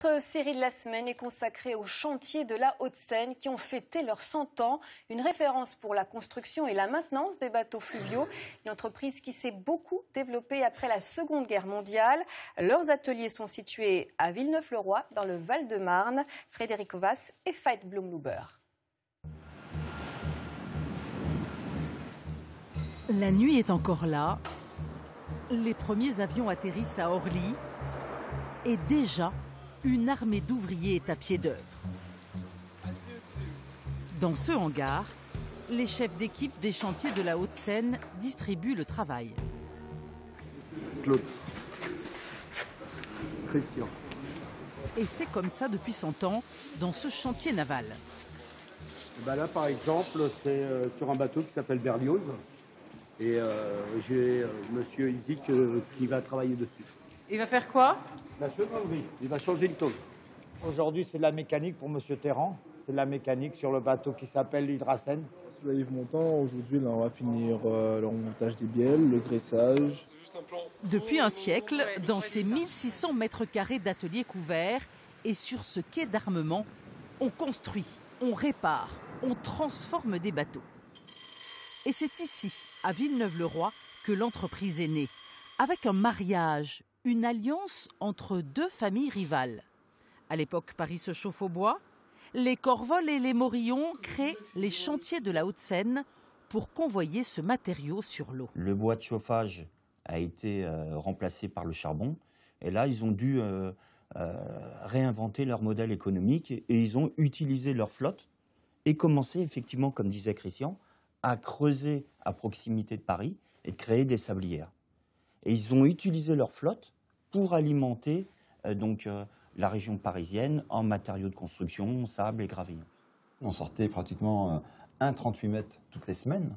Notre série de la semaine est consacrée aux chantiers de la Haute-Seine qui ont fêté leurs 100 ans. Une référence pour la construction et la maintenance des bateaux fluviaux. Une entreprise qui s'est beaucoup développée après la Seconde Guerre mondiale. Leurs ateliers sont situés à Villeneuve-le-Roi, dans le Val-de-Marne. Frédéric Ovas et Veit Blumluber. La nuit est encore là. Les premiers avions atterrissent à Orly. Et déjà, une armée d'ouvriers est à pied d'œuvre. Dans ce hangar, les chefs d'équipe des chantiers de la Haute-Seine distribuent le travail. Claude. Christian. Et c'est comme ça depuis 100 ans dans ce chantier naval. Là, par exemple, c'est sur un bateau qui s'appelle Berlioz. Et j'ai monsieur Isaac qui va travailler dessus. Il va faire quoi? La chevalerie. Il va changer le tôle. Aujourd'hui, c'est de la mécanique pour monsieur Terran. C'est de la mécanique sur le bateau qui s'appelle l'Hydracène. Sous Yves Montand, aujourd'hui, là, on va finir le remontage des bielles, le graissage. Depuis un siècle, dans ces 1600 mètres carrés d'ateliers couverts et sur ce quai d'armement, on construit, on répare, on transforme des bateaux. Et c'est ici, à Villeneuve-le-Roi, que l'entreprise est née, avec un mariage, une alliance entre deux familles rivales. À l'époque, Paris se chauffe au bois. Les Corvol et les Morillon créent les chantiers de la Haute-Seine pour convoyer ce matériau sur l'eau. Le bois de chauffage a été remplacé par le charbon. Et là, ils ont dû réinventer leur modèle économique et ils ont utilisé leur flotte et commencé effectivement, comme disait Christian, à creuser à proximité de Paris et de créer des sablières. Et ils ont utilisé leur flotte pour alimenter la région parisienne en matériaux de construction, sable et gravillon. On sortait pratiquement un 38 mètres toutes les semaines.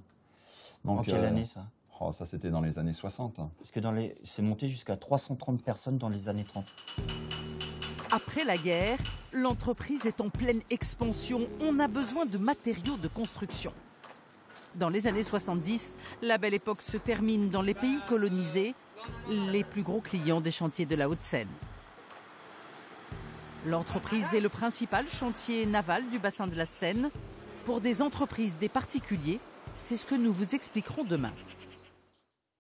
Donc, en quelle année ça? Ça c'était dans les années 60. Parce que c'est monté jusqu'à 330 personnes dans les années 30. Après la guerre, l'entreprise est en pleine expansion. On a besoin de matériaux de construction. Dans les années 70, la belle époque se termine dans les pays colonisés, les plus gros clients des chantiers de la Haute-Seine. L'entreprise est le principal chantier naval du bassin de la Seine. Pour des entreprises, des particuliers, c'est ce que nous vous expliquerons demain.